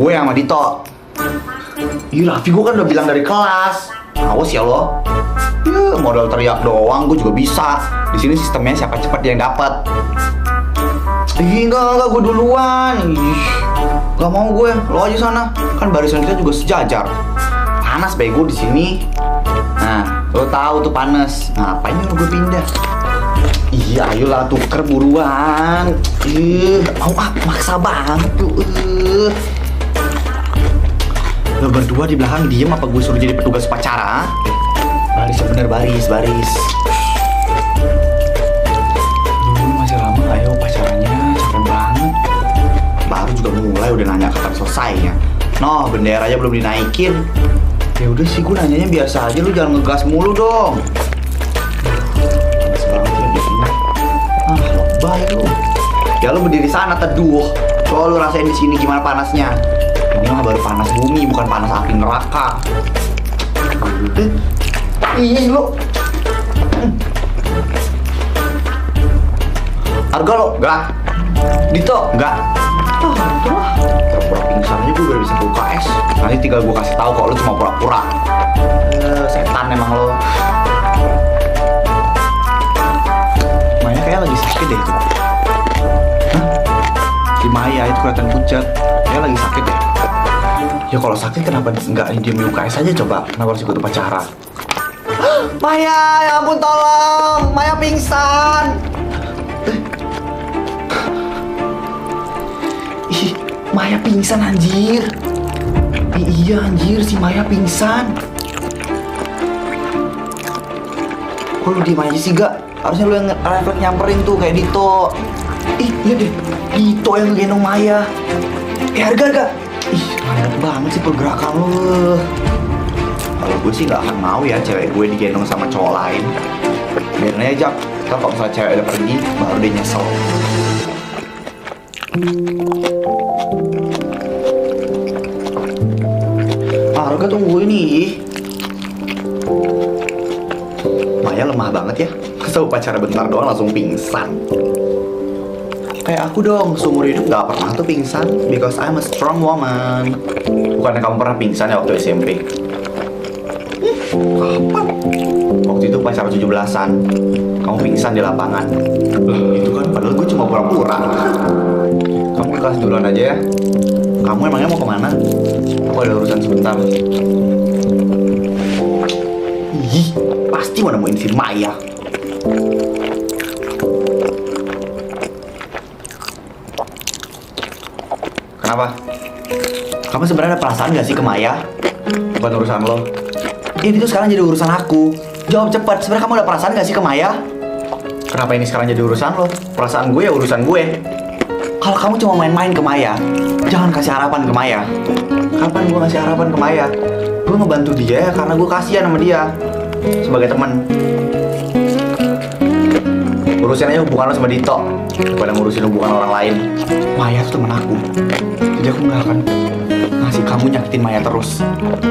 Gue sama Dito. Ih, Raffi gue kan udah bilang dari kelas. Awas ya lo. Ya, modal teriak doang gue juga bisa. Di sini sistemnya siapa cepat dia yang dapat. Ih, enggak, gue duluan. Ih, gak mau gue, lo aja sana. Kan barisan kita juga sejajar. Panas bego di sini. Nah, lo tahu tuh panas. Ngapain lo gue pindah? Iya, ayolah tuker buruan. Mau maksa banget tuh. Lo berdua di belakang diem apa gue suruh jadi petugas upacara? Baris bener, baris. Masih lama gak ya upacaranya? Capek banget. Baru juga mulai udah nanya kapan selesainya. Noh, benderanya belum dinaikin. Ya udah sih, gue nanyanya biasa aja, lu jangan ngegas mulu dong. Panas banget ya di sini. Lebay lu. Ya lu berdiri sana teduh. Coba lu rasain di sini gimana panasnya. Ini mah baru panas bumi, bukan panas api neraka. Ih lu. Harga lo, enggak. Dito, enggak. Pura-pura pingsan aja gue udah bisa ke UKS. Nanti tinggal gue kasih tahu kok lu cuma pura-pura. Setan emang lo. Maya kayak lagi sakit deh itu. Hah? Si Maya itu kelihatan pucat. Kayak lagi sakit deh. Ya kalau sakit kenapa enggak diem di UKS aja coba? Kenapa harus ikut upacara? Maya, ya ampun tolong. Maya pingsan. Ih, Maya pingsan anjir. Iya anjir, si Maya pingsan. Kok lu diem aja sih gak? Harusnya lu yang refleks nyamperin tuh kayak Dito. Ih, lihat deh, Dito yang ngegendong Maya. Harga. Ih, banyak banget sih pergerakan lu. Kalau gue sih gak akan mau ya cewek gue digendong sama cowok lain. Biarin aja, ntar kalau misalnya cewek udah pergi, baru dia nyesel. Harga tunggu ini. Maya lemah banget ya. Masa upacara bentar doang langsung pingsan. Kayak aku dong, seumur hidup gak pernah tuh pingsan. Because I'm a strong woman. Bukannya kamu pernah pingsan ya waktu SMP? Kapan? Waktu itu upacara 17-an. Kamu pingsan di lapangan. Itu kan padahal gue cuma pura-pura. Kamu ke kelas duluan aja ya. Kamu emangnya mau kemana? Aku ada urusan sebentar. Ih, pasti mau nemuin si Maya. Kenapa? Kamu sebenarnya ada perasaan gak sih ke Maya? Bukan urusan lo. Ini tuh sekarang jadi urusan aku. Jawab cepat, sebenarnya kamu ada perasaan gak sih ke Maya? Kenapa ini sekarang jadi urusan lo? Perasaan gue ya urusan gue. Kalau kamu cuma main-main ke Maya, jangan kasih harapan ke Maya. Kapan gue ngasih harapan ke Maya? Gue ngebantu dia ya karena gue kasihan sama dia sebagai teman. Urusin aja hubungan lo sama Dito daripada ngurusin hubungan orang lain. Maya tuh temen aku, jadi aku gak akan ngasih kamu nyakitin Maya terus.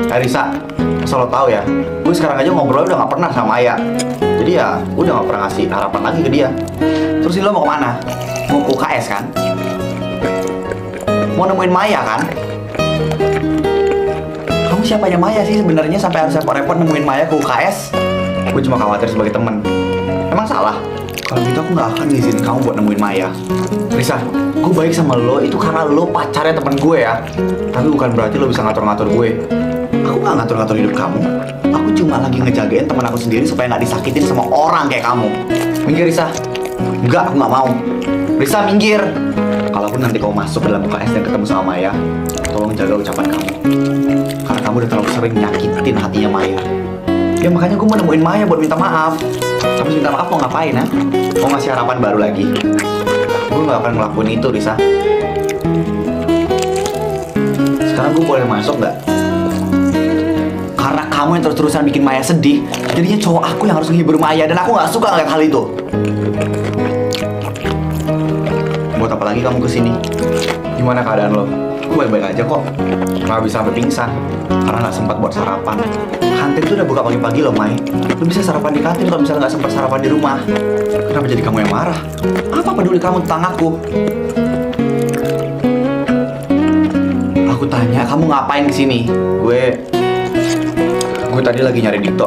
Risa, asal lo tau ya, gue sekarang aja ngobrol udah gak pernah sama Maya. Jadi ya, udah gak pernah ngasih harapan lagi ke dia. Terus lo mau kemana? Mau ke UKS kan? Mau nemuin Maya kan? Kamu siapanya Maya sih sebenarnya sampai harus repot-repot nemuin Maya ke UKS? Gue cuma khawatir sebagai temen. Emang salah? Kalau gitu aku gak akan ngizinin kamu buat nemuin Maya. Risa, gue baik sama lo itu karena lo pacarnya temen gue ya. Tapi bukan berarti lo bisa ngatur-ngatur gue. Aku gak ngatur-ngatur hidup kamu. Aku cuma lagi ngejagain temen aku sendiri supaya gak disakitin sama orang kayak kamu. Minggir Risa. Enggak, aku gak mau. Risa, minggir. Kalaupun nanti kamu masuk ke dalam UKS dan ketemu sama Maya, tolong jaga ucapan kamu. Karena kamu udah terlalu sering nyakitin hatinya Maya. Ya makanya gue mau nemuin Maya buat minta maaf. Habis minta maaf mau ngapain ha? Mau ngasih harapan baru lagi? Gue gak akan ngelakuin itu Risa. Sekarang gue boleh masuk gak? Karena kamu yang terus-terusan bikin Maya sedih, jadinya cowok aku yang harus menghibur Maya. Dan aku gak suka ngeliat hal itu. Buat apa lagi kamu kesini? Gimana keadaan lo? Gue baik-baik aja kok. Gak bisa sampai pingsan karena gak sempat buat sarapan. Kantin tuh udah buka pagi-pagi loh, Mai. Lo bisa sarapan di kantin kalau misalnya gak sempat sarapan di rumah. Kenapa jadi kamu yang marah? Apa peduli kamu tentang aku? Aku Aku tanya, kamu ngapain di sini? Gue tadi lagi nyari Dito.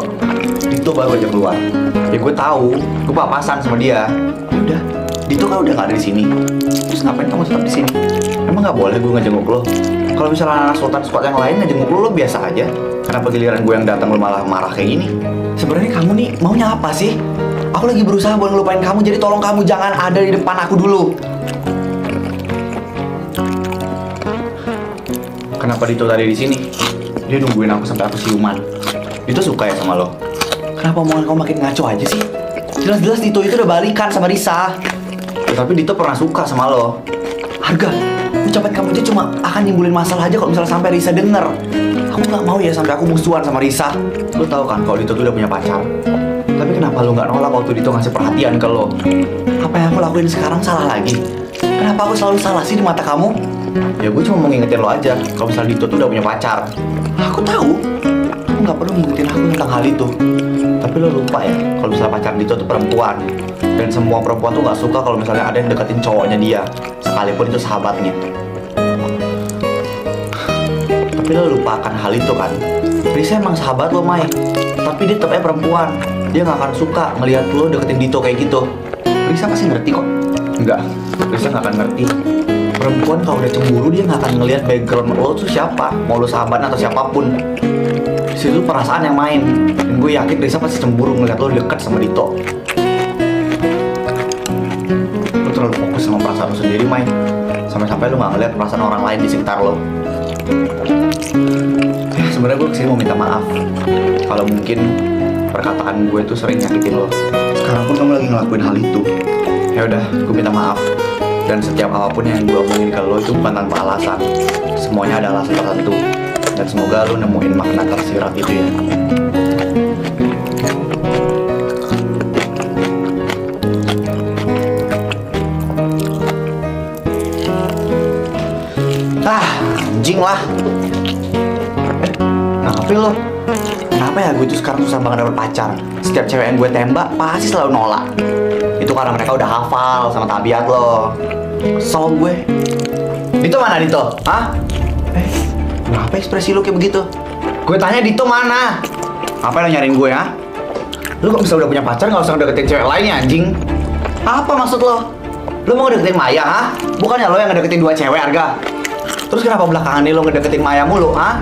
Dito baru aja keluar. Ya gue tahu, gue papasan sama dia. Udah, Dito kan udah nggak ada di sini. Terus ngapain kamu tetap di sini? Emang nggak boleh gue ngejenguk lo? Kalau misalnya anak Sultan Squad yang lain ngejenguk lo biasa aja. Kenapa giliran gue yang datang lo malah marah kayak gini? Sebenarnya kamu nih maunya apa sih? Aku lagi berusaha buat ngelupain kamu, jadi tolong kamu jangan ada di depan aku dulu. Kenapa Dito tadi di sini? Dia nungguin aku sampai aku siuman. Dito suka ya sama lo? Kenapa omongan kamu makin ngaco aja sih? Jelas-jelas Dito itu udah balikan sama Risa. Ya, tapi Dito pernah suka sama lo. Harga, ucapan kamu itu cuma akan nimbulin masalah aja kalau misalnya sampai Risa denger. Aku nggak mau ya sampai aku musuhan sama Risa. Lo tahu kan kalau Dito tuh udah punya pacar. Tapi kenapa lo nggak nolak waktu Dito ngasih perhatian ke lo? Apa yang aku lakuin sekarang salah lagi? Kenapa aku selalu salah sih di mata kamu? Ya gue cuma mau ngingetin lo aja kalau misalnya Dito tuh udah punya pacar. Aku tahu, kamu nggak perlu ngingetin aku tentang hal itu. Tapi lo lupa ya kalau misalnya pacar Dito tuh perempuan. Dan semua perempuan tuh nggak suka kalau misalnya ada yang deketin cowoknya dia, sekalipun itu sahabatnya. Tapi lo lupakan hal itu kan? Risa emang sahabat lo, Mai. Tapi dia tetapnya perempuan. Dia nggak akan suka ngelihat lo deketin Dito kayak gitu. Risa pasti ngerti kok. Enggak, Risa nggak akan ngerti. Perempuan kalau udah cemburu dia nggak akan ngelihat background lo tuh siapa, mau lo sahabat atau siapapun. Di situ perasaan yang main. Dan gue yakin Risa pasti cemburu ngelihat lo deket sama Dito. Lo terlalu fokus sama perasaan lo sendiri, Mai. Sampai-sampai lo nggak ngelihat perasaan orang lain di sekitar lo. Ya sebenarnya gue kesini mau minta maaf kalau mungkin perkataan gue tuh sering nyakitin lo. Sekarang pun kamu lagi ngelakuin hal itu. Ya udah, gue minta maaf. Dan setiap apapun yang gue omongin ke lo itu bukan tanpa alasan. Semuanya ada alasan tertentu. Dan semoga lo nemuin makna tersirat itu ya. Anjing lah. Ngapain lo? Kenapa ya gue tuh sekarang susah banget dapet pacar? Setiap cewek yang gue tembak pasti selalu nolak. Itu karena mereka udah hafal sama tabiat lo. Kesel gue. Dito mana Dito? Hah? Kenapa ekspresi lo kayak begitu? Gue tanya Dito mana? Apa lo nyariin gue ya? Lo kok bisa udah punya pacar gak usah deketin cewek lain ya anjing? Apa maksud lo? Lo mau ngedeketin Maya, ha? Bukannya lo yang ngedeketin dua cewek, Arga? Terus kenapa belakangan ini lo ngedeketin Maya mulu, ha?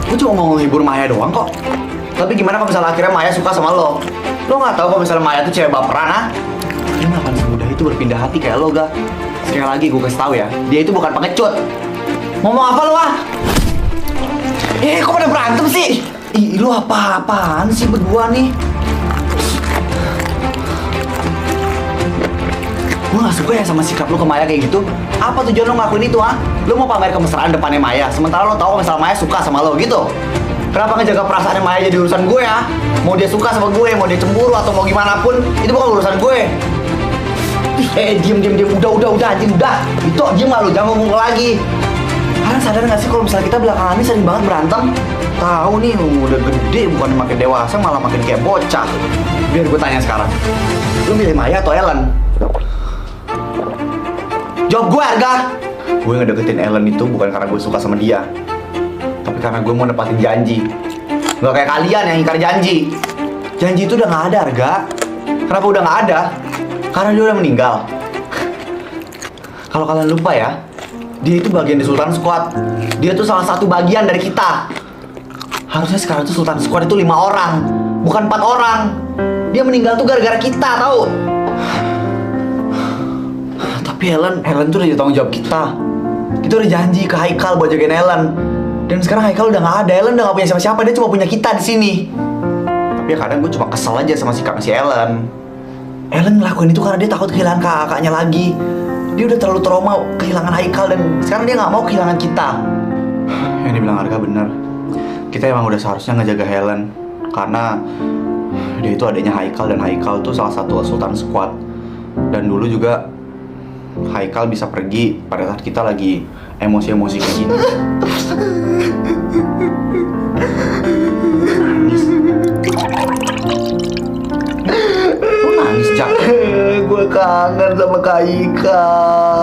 Gue cuma mau menghibur Maya doang kok. Tapi gimana kalau misalnya akhirnya Maya suka sama lo? Lo gak tahu kalau misalnya Maya tuh cewek baperan, ha? Dia gak akan semudah itu berpindah hati kayak lo, Ga. Sekali lagi gue kasih tahu ya, dia itu bukan pengecut. Ngomong apa lo, ah? Kok pada berantem sih? Ih, lo apa-apaan sih berdua nih? Gue gak suka ya sama sikap lo ke Maya kayak gitu. Apa tujuan lo ngelakuin itu, ha? Lo mau pamer kemesraan depannya Maya, sementara lo tahu misalnya Maya suka sama lo gitu. Kenapa ngejaga perasaannya Maya jadi urusan gue, ya? Mau dia suka sama gue, mau dia cemburu atau mau gimana pun, itu bukan urusan gue. Diem, udah, anjing, udah. Itu, diem gak lu, jangan ngomong lagi. Kalian sadar gak sih kalau misalnya kita belakangan ini sering banget berantem? Tahu nih, udah gede, bukan makin dewasa, malah makin kayak bocah. Biar gue tanya sekarang, lu milih Maya atau Ellen? Jawab gue, Arga. Gue ngedeketin Ellen itu bukan karena gue suka sama dia, tapi karena gue mau nepatin janji. Gak kayak kalian yang ingkar janji. Janji itu udah gak ada, Arga. Kenapa udah gak ada? Karena dia udah meninggal. Kalau kalian lupa ya, dia itu bagian di Sultan Squad. Dia tuh salah satu bagian dari kita. Harusnya sekarang tuh Sultan Squad itu 5 orang, bukan 4 orang. Dia meninggal tuh gara-gara kita, tahu? Tapi Ellen tuh udah jadi tanggung jawab kita. Kita udah janji ke Haikal buat jagain Ellen. Dan sekarang Haikal udah gak ada, Ellen udah gak punya siapa-siapa, dia cuma punya kita di sini. Tapi ya kadang gue cuma kesel aja sama sikap si Ellen. Ellen ngelakuin itu karena dia takut kehilangan kakaknya lagi. Dia udah terlalu trauma kehilangan Haikal dan sekarang dia nggak mau kehilangan kita. Yang dibilang Arga bener. Kita emang udah seharusnya ngejaga Helen karena dia itu adanya Haikal dan Haikal tuh salah satu Sultan Squad. Dan dulu juga Haikal bisa pergi pada saat kita lagi emosi-emosi kayak gini. Nangis Jak. Gue kangen sama Kak Haikal.